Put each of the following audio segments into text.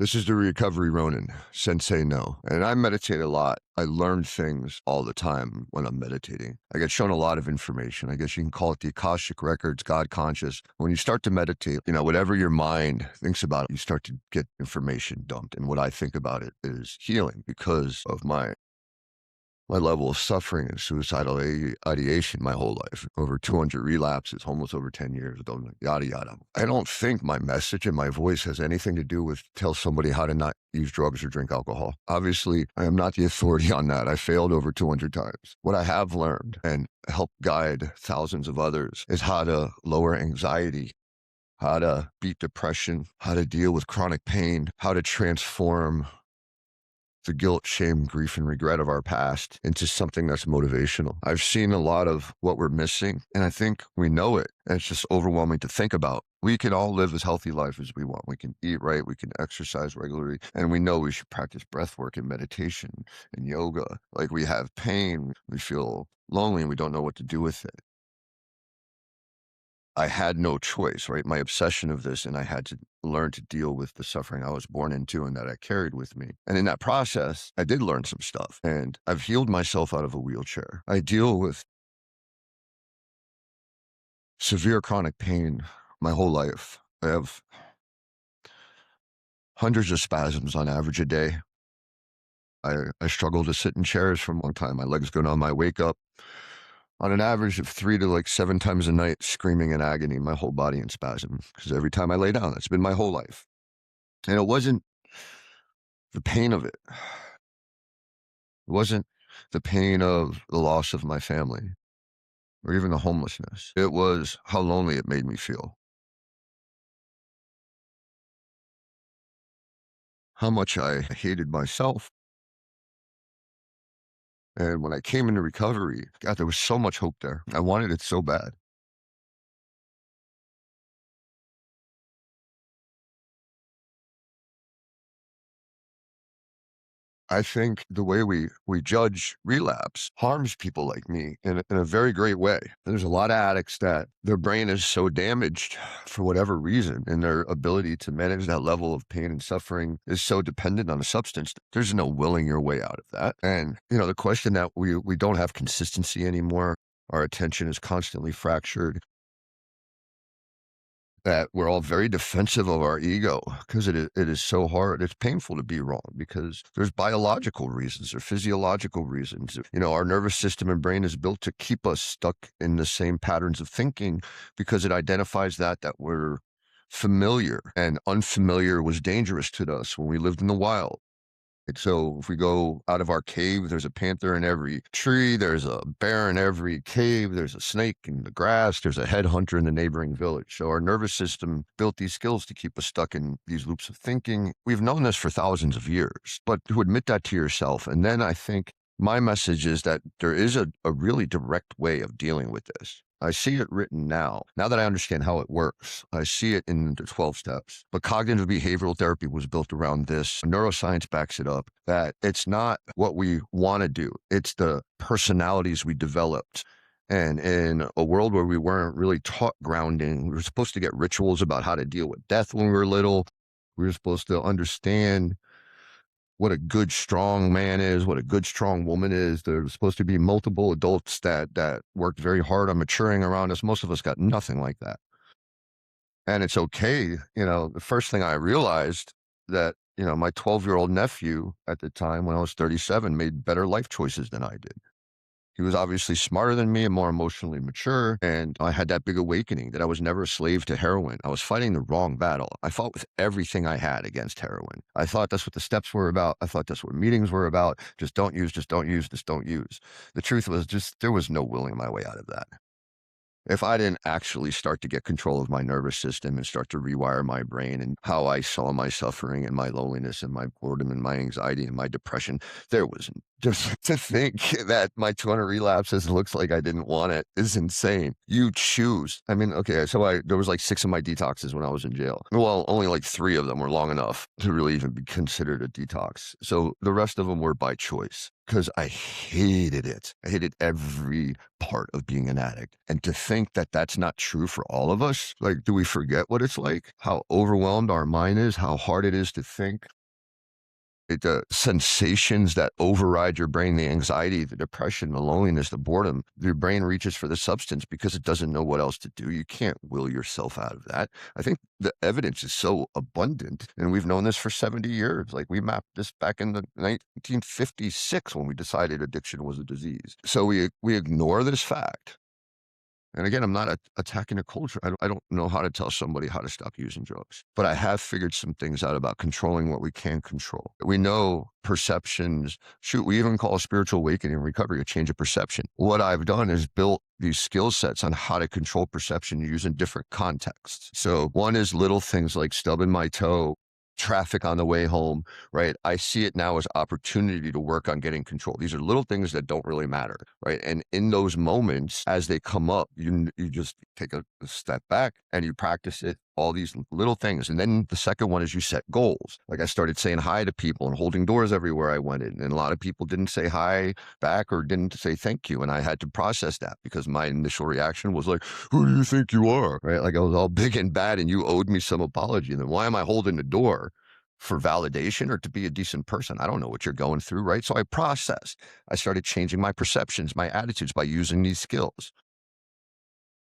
This is the Recovery Ronin, Sensei No. And I meditate a lot. I learn things all the time when I'm meditating. I get shown a lot of information. I guess you can call it the Akashic records, God conscious. When you start to meditate, whatever your mind thinks about, you start to get information dumped. And what I think about it is healing because of my level of suffering and suicidal ideation my whole life. Over 200 relapses, almost over 10 years, yada, yada. I don't think my message and my voice has anything to do with tell somebody how to not use drugs or drink alcohol. Obviously, I am not the authority on that. I failed over 200 times. What I have learned and helped guide thousands of others is how to lower anxiety, how to beat depression, how to deal with chronic pain, how to transform the guilt, shame, grief, and regret of our past into something that's motivational. I've seen a lot of what we're missing, and I think we know it, and it's just overwhelming to think about. We can all live as healthy life as we want. We can eat right, we can exercise regularly, and we know we should practice breath work and meditation and yoga. Like, we have pain, we feel lonely, and we don't know what to do with it. I had no choice, right? My obsession of this, and I had to learn to deal with the suffering I was born into and that I carried with me. And in that process, I did learn some stuff, and I've healed myself out of a wheelchair. I deal with severe chronic pain my whole life. I have hundreds of spasms on average a day. I struggle to sit in chairs for a long time. My legs go numb. I wake up on an average of 3 to 7 times a night, screaming in agony, my whole body in spasm. Because every time I lay down, that's been my whole life. And it wasn't the pain of it. It wasn't the pain of the loss of my family or even the homelessness. It was how lonely it made me feel. How much I hated myself. And when I came into recovery, God, there was so much hope there. I wanted it so bad. I think the way we judge relapse harms people like me in a very great way. There's a lot of addicts that their brain is so damaged for whatever reason, and their ability to manage that level of pain and suffering is so dependent on a substance. There's no willing your way out of that. And, the question that we don't have consistency anymore. Our attention is constantly fractured, that we're all very defensive of our ego because it is so hard. It's painful to be wrong because there's biological reasons or physiological reasons. Our nervous system and brain is built to keep us stuck in the same patterns of thinking because it identifies that we're familiar, and unfamiliar was dangerous to us when we lived in the wild. And so if we go out of our cave, there's a panther in every tree, there's a bear in every cave, there's a snake in the grass, there's a headhunter in the neighboring village. So our nervous system built these skills to keep us stuck in these loops of thinking. We've known this for thousands of years, but to admit that to yourself, and then I think my message is that there is a really direct way of dealing with this. I see it written now. Now that I understand how it works, I see it in the 12 steps. But cognitive behavioral therapy was built around this. Neuroscience backs it up, that it's not what we want to do. It's the personalities we developed. And in a world where we weren't really taught grounding, we were supposed to get rituals about how to deal with death when we were little. We were supposed to understand what a good, strong man is, what a good, strong woman is. There's supposed to be multiple adults that worked very hard on maturing around us. Most of us got nothing like that. And it's okay. The first thing I realized that, my 12-year-old nephew at the time when I was 37 made better life choices than I did. He was obviously smarter than me and more emotionally mature. And I had that big awakening that I was never a slave to heroin. I was fighting the wrong battle. I fought with everything I had against heroin. I thought that's what the steps were about. I thought that's what meetings were about. Just don't use, just don't use, just don't use. The truth was there was no willing my way out of that. If I didn't actually start to get control of my nervous system and start to rewire my brain and how I saw my suffering and my loneliness and my boredom and my anxiety and my depression, there was Just to think that my 200 relapses looks like I didn't want it is insane. You choose. I mean, okay, so there was like 6 of my detoxes when I was in jail. Well, only like 3 of them were long enough to really even be considered a detox. So the rest of them were by choice because I hated it. I hated every part of being an addict. And to think that that's not true for all of us, like, do we forget what it's like? How overwhelmed our mind is, how hard it is to think? The sensations that override your brain, the anxiety, the depression, the loneliness, the boredom, your brain reaches for the substance because it doesn't know what else to do. You can't will yourself out of that. I think the evidence is so abundant, and we've known this for 70 years. Like, we mapped this back in the 1956 when we decided addiction was a disease. So we ignore this fact. And again, I'm not attacking a culture. I don't know how to tell somebody how to stop using drugs, but I have figured some things out about controlling what we can control. We know perceptions. Shoot, we even call a spiritual awakening and recovery a change of perception. What I've done is built these skill sets on how to control perception using different contexts. So one is little things like stubbing my toe, traffic on the way home, right? I see it now as opportunity to work on getting control. These are little things that don't really matter, right? And in those moments, as they come up, you just take a step back and you practice it, all these little things. And then the second one is you set goals. Like, I started saying hi to people and holding doors everywhere I went in. And a lot of people didn't say hi back or didn't say thank you. And I had to process that because my initial reaction was like, who do you think you are? Right? Like, I was all big and bad and you owed me some apology. And then why am I holding the door? For validation or to be a decent person? I don't know what you're going through, right? So I processed. I started changing my perceptions, my attitudes by using these skills.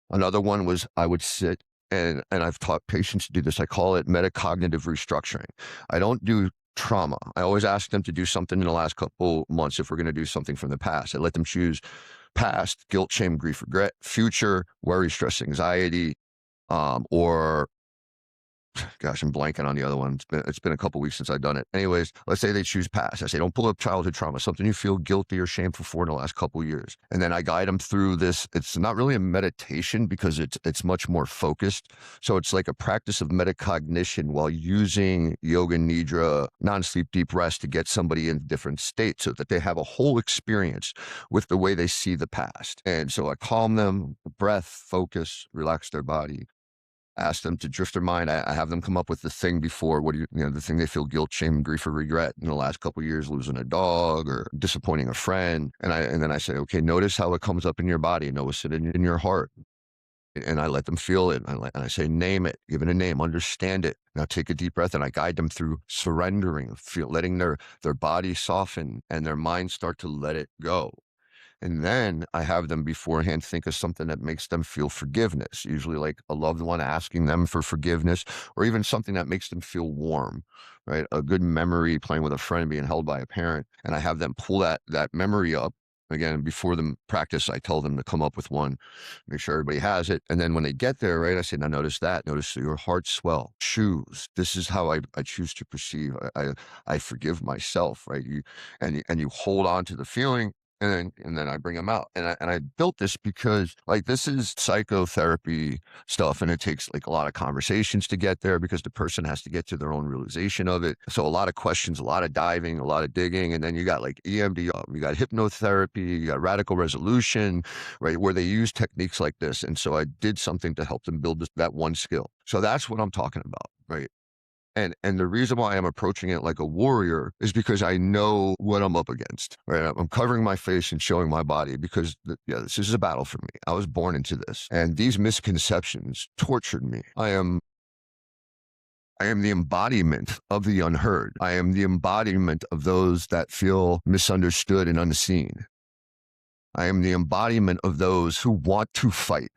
Another one was I would sit and I've taught patients to do this. I call it metacognitive restructuring. I don't do trauma. I always ask them to do something in the last couple months if we're going to do something from the past. I let them choose past, guilt, shame, grief, regret, future, worry, stress, anxiety, or gosh, I'm blanking on the other one. It's been a couple weeks since I've done it. Anyways, let's say they choose past. I say, don't pull up childhood trauma, something you feel guilty or shameful for in the last couple of years. And then I guide them through this. It's not really a meditation because it's much more focused. So it's like a practice of metacognition while using yoga nidra, non-sleep deep rest to get somebody in different states so that they have a whole experience with the way they see the past. And so I calm them, breath, focus, relax their body. Ask them to drift their mind. I have them come up with the thing before. What do you know, the thing they feel guilt, shame, grief, or regret in the last couple of years, losing a dog or disappointing a friend. And then I say, okay, notice how it comes up in your body. Notice it in your heart. And I let them feel it. And I say, name it, give it a name, understand it. Now take a deep breath and I guide them through surrendering, letting their body soften and their mind start to let it go. And then I have them beforehand think of something that makes them feel forgiveness, usually like a loved one asking them for forgiveness, or even something that makes them feel warm, right? A good memory, playing with a friend, being held by a parent. And I have them pull that memory up. Again, before the practice, I tell them to come up with one, make sure everybody has it. And then when they get there, right, I say, now notice that. Notice your heart swell. Choose. This is how I choose to perceive. I forgive myself, right? You hold on to the feeling. And then I bring them out. And I built this because, like, this is psychotherapy stuff, and it takes like a lot of conversations to get there because the person has to get to their own realization of it. So a lot of questions, a lot of diving, a lot of digging, and then you got like EMDR, you got hypnotherapy, you got radical resolution, right, where they use techniques like this. And so I did something to help them build that one skill. So that's what I'm talking about, right? And the reason why I'm approaching it like a warrior is because I know what I'm up against, right? I'm covering my face and showing my body because, this is a battle for me. I was born into this. And these misconceptions tortured me. I am the embodiment of the unheard. I am the embodiment of those that feel misunderstood and unseen. I am the embodiment of those who want to fight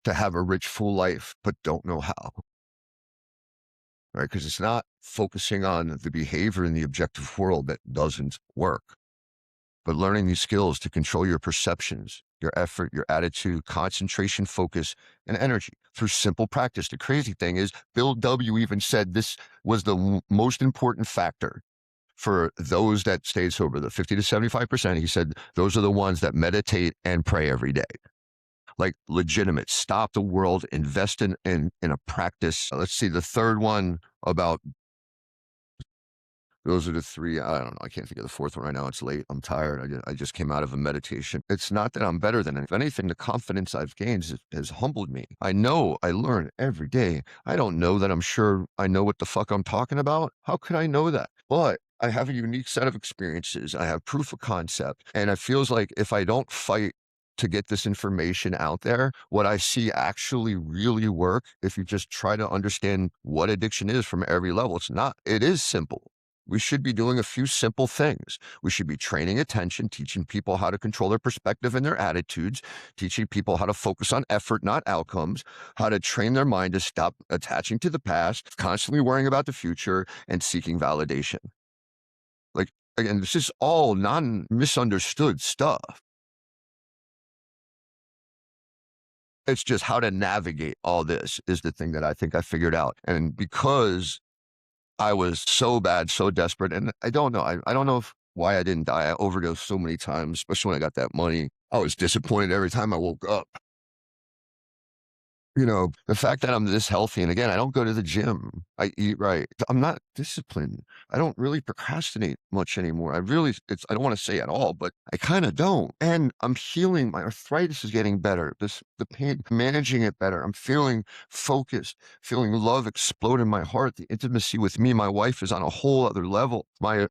to have a rich, full life, but don't know how. Right? Because it's not focusing on the behavior in the objective world that doesn't work, but learning these skills to control your perceptions, your effort, your attitude, concentration, focus, and energy through simple practice. The crazy thing is, Bill W. even said this was the most important factor for those that stayed sober, the 50 to 75%. He said those are the ones that meditate and pray every day. Like, legitimate, stop the world, invest in a practice. Let's see, the third one about Those are the 3. I don't know, I can't think of the 4th one right now, it's late, I'm tired, I just came out of a meditation. It's not that I'm better than it. If anything, the confidence I've gained has humbled me. I know I learn every day. I don't know that I'm sure I know what the fuck I'm talking about. How could I know that? But I have a unique set of experiences, I have proof of concept, and it feels like if I don't fight to get this information out there, what I see actually really work, if you just try to understand what addiction is from every level, it is simple. We should be doing a few simple things. We should be training attention, teaching people how to control their perspective and their attitudes, teaching people how to focus on effort, not outcomes, how to train their mind to stop attaching to the past, constantly worrying about the future, and seeking validation. Like, again, this is all misunderstood stuff. It's just how to navigate all this is the thing that I think I figured out. And because I was so bad, so desperate, and I don't know, I don't know why I didn't die. I overdosed so many times, especially when I got that money. I was disappointed every time I woke up. The fact that I'm this healthy, and again, I don't go to the gym. I eat right. I'm not disciplined. I don't really procrastinate much anymore. I don't want to say at all, but I kind of don't. And I'm healing. My arthritis is getting better. The pain, managing it better. I'm feeling focused, feeling love explode in my heart. The intimacy with me, my wife is on a whole other level. My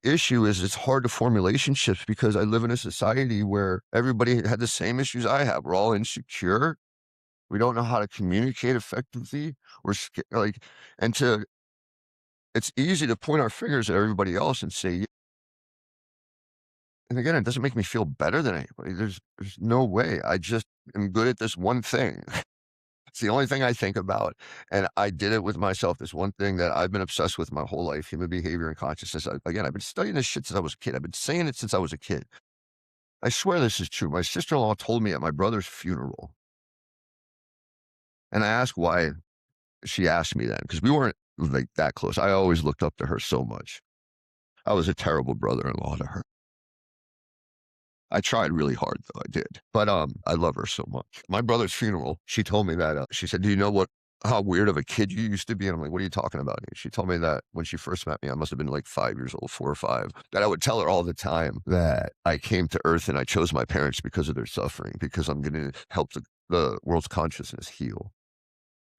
issue is it's hard to form relationships because I live in a society where everybody had the same issues I have. We're all insecure. We don't know how to communicate effectively. Like, and it's easy to point our fingers at everybody else and say, and again, it doesn't make me feel better than anybody. There's no way. I just am good at this one thing. It's the only thing I think about. And I did it with myself. This one thing that I've been obsessed with my whole life, human behavior and consciousness. Again, I've been studying this shit since I was a kid. I've been saying it since I was a kid. I swear this is true. My sister-in-law told me at my brother's funeral, and I asked why she asked me that because we weren't like that close. I always looked up to her so much. I was a terrible brother-in-law to her. I tried really hard though, I did. But I love her so much. My brother's funeral, she told me that she said, "Do you know how weird of a kid you used to be?" And I'm like, "What are you talking about?" And she told me that when she first met me, I must have been like 5 years old, 4 or 5, that I would tell her all the time that I came to Earth and I chose my parents because of their suffering, because I'm going to help the world's consciousness heal.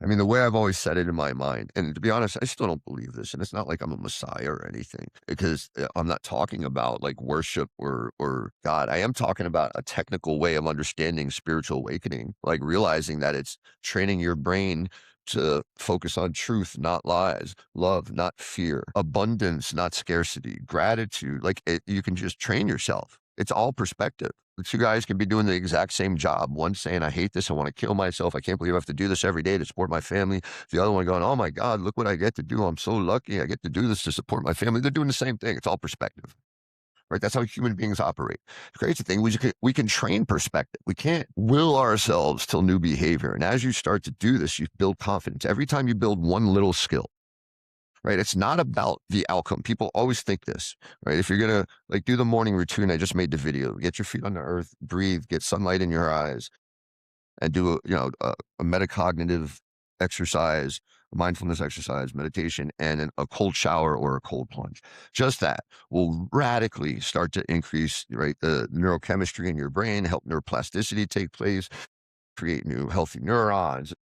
I mean, the way I've always said it in my mind, and to be honest, I still don't believe this, and it's not like I'm a messiah or anything, because I'm not talking about like worship or God. I am talking about a technical way of understanding spiritual awakening, like realizing that it's training your brain to focus on truth, not lies, love, not fear, abundance, not scarcity, gratitude. You can just train yourself. It's all perspective. The 2 guys can be doing the exact same job. One saying, "I hate this. I want to kill myself. I can't believe I have to do this every day to support my family." The other one going, "Oh my God, look what I get to do. I'm so lucky. I get to do this to support my family." They're doing the same thing. It's all perspective, right? That's how human beings operate. The crazy thing, we can train perspective. We can't will ourselves till new behavior. And as you start to do this, you build confidence. Every time you build one little skill, right? It's not about the outcome. People always think this, right? If you're going to like do the morning routine, I just made the video, get your feet on the earth, breathe, get sunlight in your eyes, and do a metacognitive exercise, a mindfulness exercise, meditation, and a cold shower or a cold plunge. Just that will radically start to increase, right, the neurochemistry in your brain, help neuroplasticity take place, create new healthy neurons,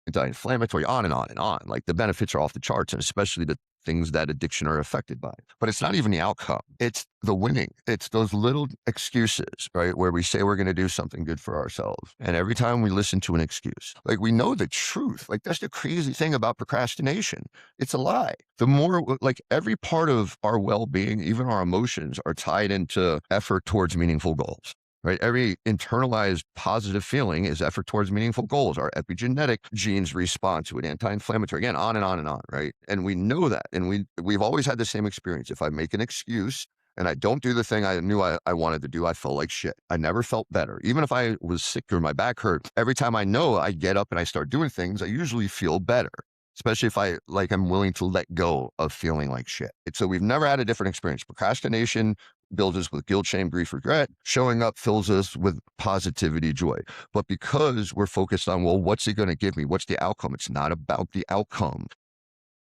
anti-inflammatory, on and on and on. Like the benefits are off the charts, and especially the things that addiction are affected by. But it's not even the outcome. It's the winning. It's those little excuses, right? Where we say we're going to do something good for ourselves. And every time we listen to an excuse, like we know the truth. Like that's the crazy thing about procrastination. It's a lie. The more, like every part of our well-being, even our emotions, are tied into effort towards meaningful goals. Right? Every internalized positive feeling is effort towards meaningful goals. Our epigenetic genes respond to it, anti-inflammatory, again, on and on and on, right? And we know that. And we've always had the same experience. If I make an excuse and I don't do the thing I knew I wanted to do, I felt like shit. I never felt better. Even if I was sick or my back hurt, every time I know I get up and I start doing things, I usually feel better. Especially if I'm willing to let go of feeling like shit. So we've never had a different experience. Procrastination builds us with guilt, shame, grief, regret. Showing up fills us with positivity, joy. But because we're focused on, well, what's it going to give me? What's the outcome? It's not about the outcome.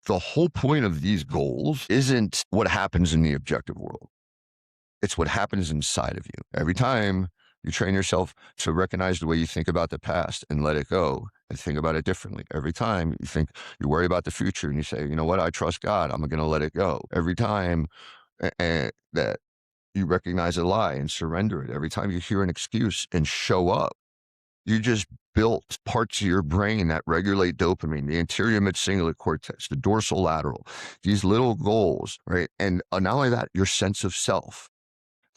The whole point of these goals isn't what happens in the objective world. It's what happens inside of you. Every time you train yourself to recognize the way you think about the past and let it go and think about it differently. Every time you worry about the future and you say, you know what, I trust God, I'm going to let it go. Every time that you recognize a lie and surrender it. Every time you hear an excuse and show up, you just built parts of your brain that regulate dopamine, the anterior mid-cingulate cortex, the dorsal lateral, these little goals, right? And not only that, your sense of self.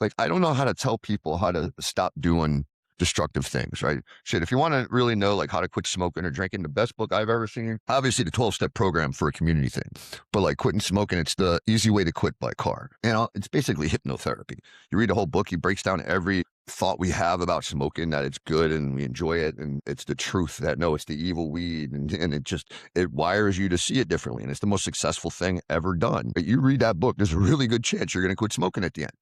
Like, I don't know how to tell people how to stop doing destructive things, right? Shit, if you want to really know like how to quit smoking or drinking, the best book I've ever seen, obviously the 12-step program for a community thing, but like quitting smoking, it's The Easy Way to Quit by Carr. It's basically hypnotherapy. You read the whole book, he breaks down every thought we have about smoking, that it's good and we enjoy it, and it's the truth that no, it's the evil weed, and it wires you to see it differently, and it's the most successful thing ever done. But you read that book, there's a really good chance you're going to quit smoking at the end.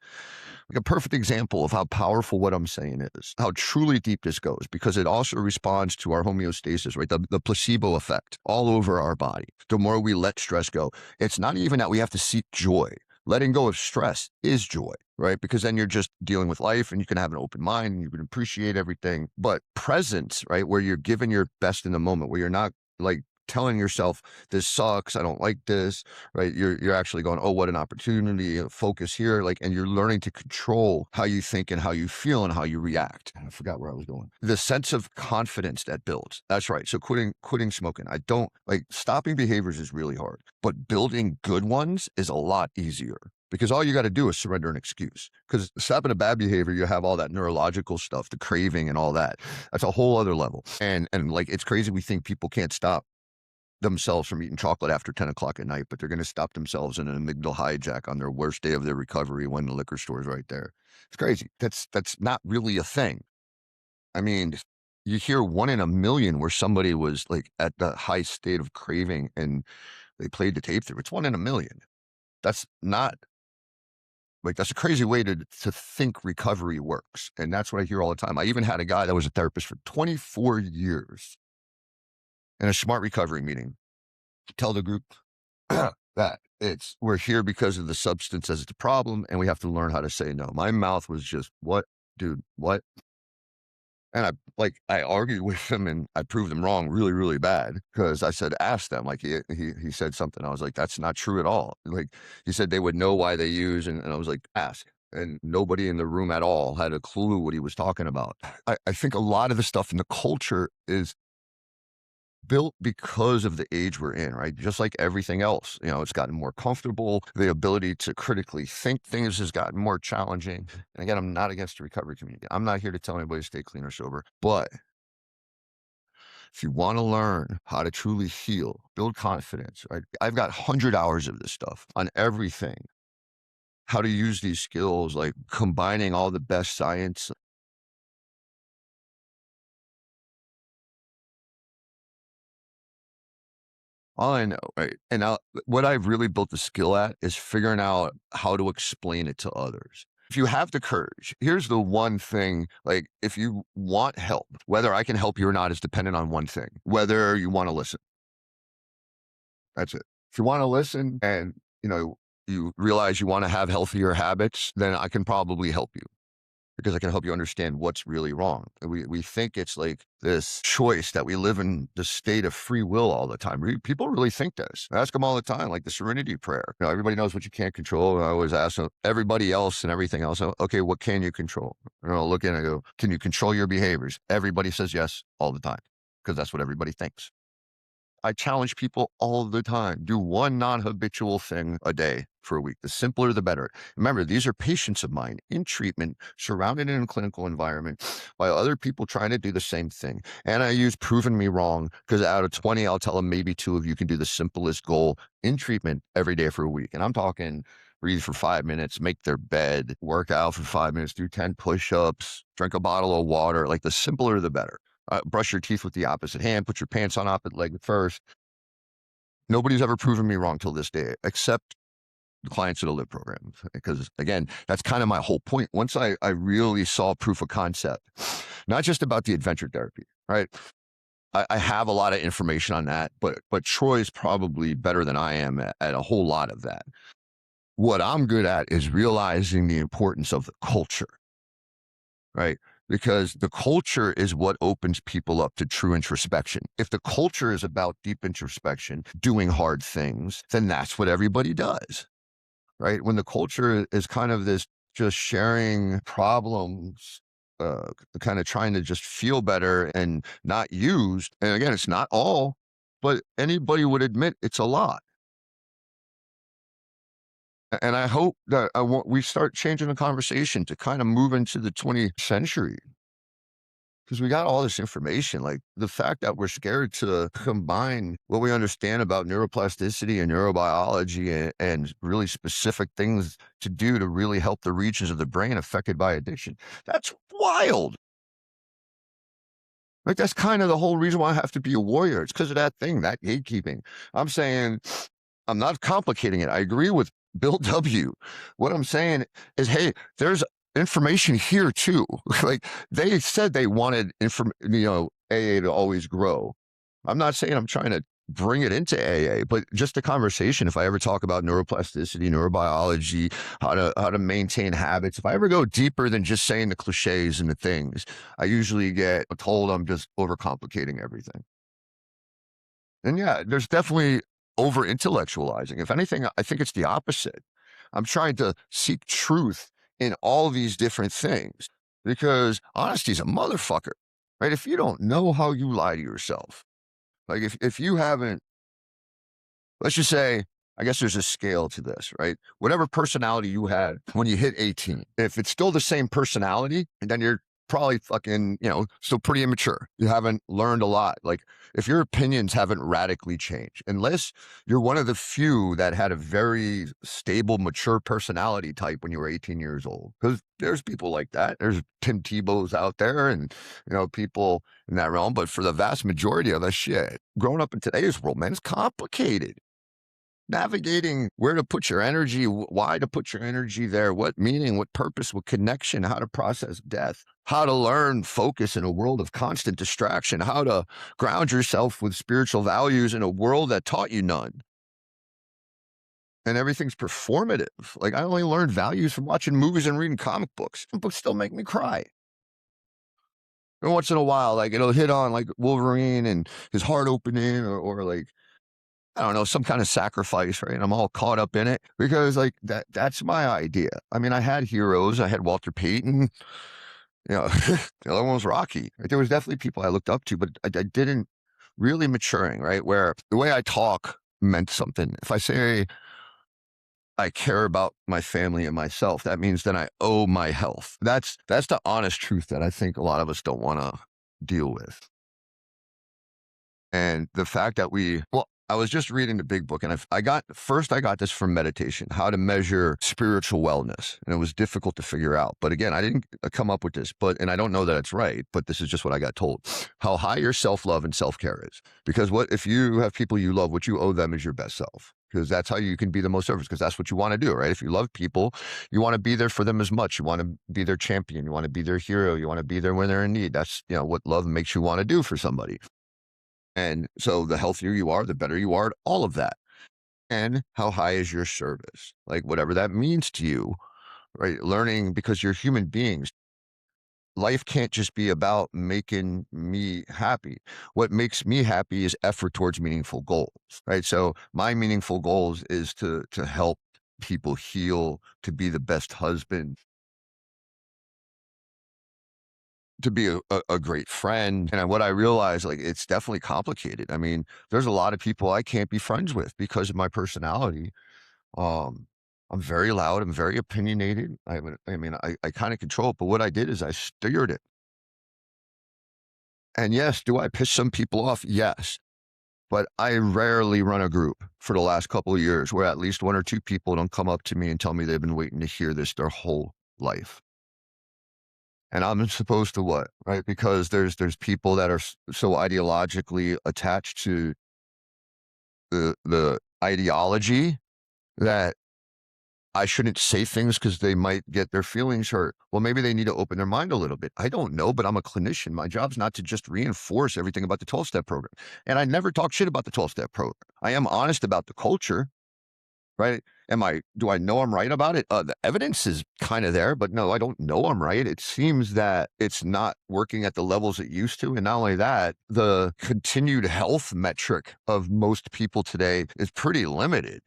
Like a perfect example of how powerful what I'm saying is, how truly deep this goes, because it also responds to our homeostasis, right? The placebo effect all over our body. The more we let stress go, it's not even that we have to seek joy. Letting go of stress is joy, right? Because then you're just dealing with life and you can have an open mind and you can appreciate everything. But presence, right? Where you're giving your best in the moment, where you're not like telling yourself, this sucks, I don't like this, right? You're actually going, oh, what an opportunity, focus here. Like, and you're learning to control how you think and how you feel and how you react. I forgot where I was going. The sense of confidence that builds. That's right. So quitting smoking. I don't like stopping behaviors is really hard, but building good ones is a lot easier. Because all you got to do is surrender an excuse. Because stopping a bad behavior, you have all that neurological stuff, the craving and all that. That's a whole other level. And like, it's crazy. We think people can't stop themselves from eating chocolate after 10 o'clock at night, but they're going to stop themselves in an amygdala hijack on their worst day of their recovery when the liquor store is right there. It's crazy. That's not really a thing. I mean, you hear 1 in a million where somebody was like at the high state of craving and they played the tape through. It's 1 in a million. That's not like, that's a crazy way to think recovery works. And that's what I hear all the time. I even had a guy that was a therapist for 24 years in a smart recovery meeting tell the group that we're here because of the substance as the problem, and we have to learn how to say no. My mouth was just, what, dude, what? And I argued with him and I proved him wrong really, really bad, because I said, ask them. Like he said something. I was like, that's not true at all. Like he said they would know why they use, and I was like, ask. And nobody in the room at all had a clue what he was talking about. I think a lot of the stuff in the culture is built because of the age we're in, right? Just like everything else, it's gotten more comfortable. The ability to critically think things has gotten more challenging. And again, I'm not against the recovery community. I'm not here to tell anybody to stay clean or sober. But if you want to learn how to truly heal, build confidence, right? I've got 100 hours of this stuff on everything. How to use these skills, like combining all the best science. All I know, right? And what I've really built the skill at is figuring out how to explain it to others. If you have the courage, here's the one thing, like if you want help, whether I can help you or not is dependent on one thing, whether you want to listen. That's it. If you want to listen and, you realize you want to have healthier habits, then I can probably help you, because I can help you understand what's really wrong. We think it's like this choice that we live in the state of free will all the time. People really think this. I ask them all the time, like the serenity prayer. Everybody knows what you can't control. And I always ask everybody else and everything else, okay, what can you control? Look in and go, can you control your behaviors? Everybody says yes all the time, because that's what everybody thinks. I challenge people all the time. Do one non-habitual thing a day for a week. The simpler, the better. Remember, these are patients of mine in treatment, surrounded in a clinical environment by other people trying to do the same thing. And I use proven me wrong, because out of 20, I'll tell them maybe 2 of you can do the simplest goal in treatment every day for a week. And I'm talking breathe for 5 minutes, make their bed, work out for 5 minutes, do 10 push-ups, drink a bottle of water. Like the simpler, the better. Brush your teeth with the opposite hand, put your pants on opposite leg first. Nobody's ever proven me wrong till this day, except the clients of the LIVE program. Because again, that's kind of my whole point. Once I really saw proof of concept, not just about the adventure therapy, right? I have a lot of information on that, but Troy's probably better than I am at a whole lot of that. What I'm good at is realizing the importance of the culture, right? Because the culture is what opens people up to true introspection. If the culture is about deep introspection, doing hard things, then that's what everybody does, right? When the culture is kind of this just sharing problems, kind of trying to just feel better and not used. And again, it's not all, but anybody would admit it's a lot. And I hope that we start changing the conversation to kind of move into the 20th century because we got all this information. Like the fact that we're scared to combine what we understand about neuroplasticity and neurobiology and really specific things to do to really help the regions of the brain affected by addiction. That's wild. Like that's kind of the whole reason why I have to be a warrior. It's because of that thing, that gatekeeping. I'm saying I'm not complicating it. I agree with Bill W. What I'm saying is, hey, there's information here too. Like they said they wanted AA to always grow. I'm not saying I'm trying to bring it into AA, but just the conversation. If I ever talk about neuroplasticity, neurobiology, how to maintain habits, if I ever go deeper than just saying the cliches and the things, I usually get told I'm just overcomplicating everything. And yeah, there's definitely over intellectualizing. If anything, I think it's the opposite. I'm trying to seek truth in all these different things because honesty is a motherfucker, right? If you don't know how you lie to yourself, like if you haven't, let's just say, I guess there's a scale to this, right? Whatever personality you had when you hit 18, if it's still the same personality, then you're probably fucking, still pretty immature. You haven't learned a lot. Like if your opinions haven't radically changed, unless you're one of the few that had a very stable, mature personality type when you were 18 years old. Because there's people like that. There's Tim Tebow's out there and, people in that realm. But for the vast majority of us, shit, growing up in today's world, man, it's complicated. Navigating where to put your energy, why to put your energy there, what meaning, what purpose, what connection, how to process death, how to learn focus in a world of constant distraction, how to ground yourself with spiritual values in a world that taught you none. And everything's performative. Like I only learned values from watching movies and reading comic books. Books still make me cry. And once in a while, like it'll hit on like Wolverine and his heart opening or like I don't know, some kind of sacrifice, right? And I'm all caught up in it because like that's my idea. I mean, I had heroes. I had Walter Payton, the other one was Rocky. Right? There was definitely people I looked up to, but I didn't really maturing, right? Where the way I talk meant something. If I say I care about my family and myself, that means then I owe my health. That's the honest truth that I think a lot of us don't want to deal with. And the fact that I was just reading the big book and I got this from meditation, how to measure spiritual wellness. And it was difficult to figure out. But again, I didn't come up with this, and I don't know that it's right, but this is just what I got told. How high your self-love and self-care is. Because if you have people you love, what you owe them is your best self. Because that's how you can be the most service, because that's what you want to do, right? If you love people, you want to be there for them as much. You want to be their champion. You want to be their hero. You want to be there when they're in need. That's, what love makes you want to do for somebody. And so the healthier you are, the better you are at all of that. And how high is your service? Like whatever that means to you, right? Learning because you're human beings. Life can't just be about making me happy. What makes me happy is effort towards meaningful goals, right? So my meaningful goals is to help people heal, to be the best husband, to be a great friend. And what I realized, like, it's definitely complicated. I mean, there's a lot of people I can't be friends with because of my personality. Um, I'm very loud. I'm very opinionated. I kind of control it, but what I did is I steered it. And yes, do I piss some people off? Yes. But I rarely run a group for the last couple of years where at least one or two people don't come up to me and tell me they've been waiting to hear this their whole life. And I'm supposed to what, right? Because there's people that are so ideologically attached to the ideology that I shouldn't say things because they might get their feelings hurt. Well, maybe they need to open their mind a little bit. I don't know, but I'm a clinician. My job's not to just reinforce everything about the 12-step program. And I never talk shit about the 12-step program. I am honest about the culture, right? Do I know I'm right about it? The evidence is kind of there, but no, I don't know I'm right. It seems that it's not working at the levels it used to. And not only that, the continued health metric of most people today is pretty limited.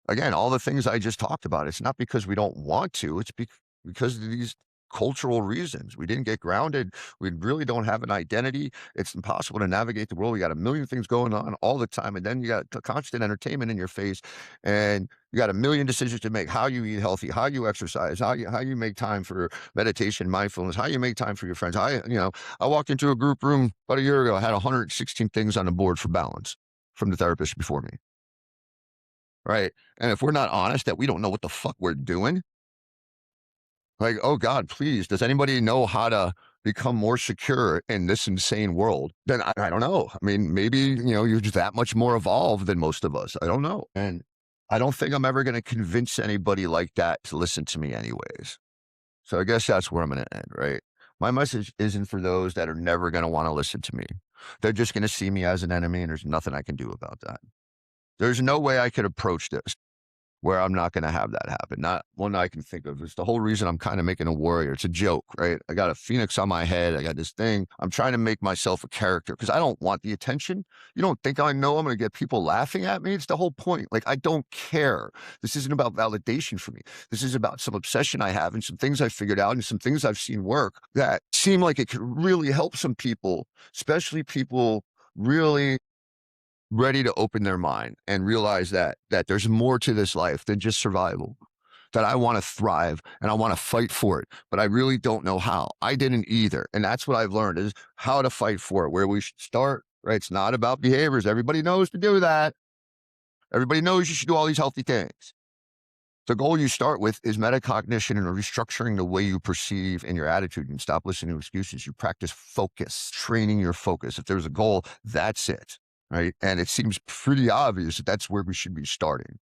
Again, all the things I just talked about, it's not because we don't want to, it's because of these cultural reasons. We didn't get grounded. We really don't have an identity. It's impossible to navigate the world. We got a million things going on all the time. And then you got constant entertainment in your face, and you got a million decisions to make: how you eat healthy, how you exercise, how you make time for meditation, mindfulness, how you make time for your friends. I walked into a group room about a year ago. I had 116 things on the board for balance from the therapist before me. Right. And if we're not honest that we don't know what the fuck we're doing, like, oh God, please, does anybody know how to become more secure in this insane world? Then I don't know. I mean, maybe, you're just that much more evolved than most of us. I don't know. And I don't think I'm ever going to convince anybody like that to listen to me anyways. So I guess that's where I'm going to end, right? My message isn't for those that are never going to want to listen to me. They're just going to see me as an enemy, and there's nothing I can do about that. There's no way I could approach this where I'm not gonna have that happen. Not one I can think of. It's the whole reason I'm kinda making a warrior. It's a joke, right? I got a phoenix on my head. I got this thing. I'm trying to make myself a character because I don't want the attention. You don't think I know I'm gonna get people laughing at me? It's the whole point. Like, I don't care. This isn't about validation for me. This is about some obsession I have and some things I figured out and some things I've seen work that seem like it could really help some people, especially people really ready to open their mind and realize that there's more to this life than just survival. That I want to thrive and I want to fight for it, but I really don't know how. I didn't either. And that's what I've learned is how to fight for it, where we should start, right? It's not about behaviors. Everybody knows to do that. Everybody knows you should do all these healthy things. The goal you start with is metacognition and restructuring the way you perceive and your attitude, and stop listening to excuses. You practice focus, training your focus. If there's a goal, that's it. Right. And it seems pretty obvious that that's where we should be starting.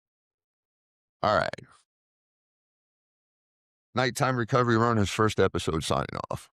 All right. Nighttime Recovery Runner's first episode signing off.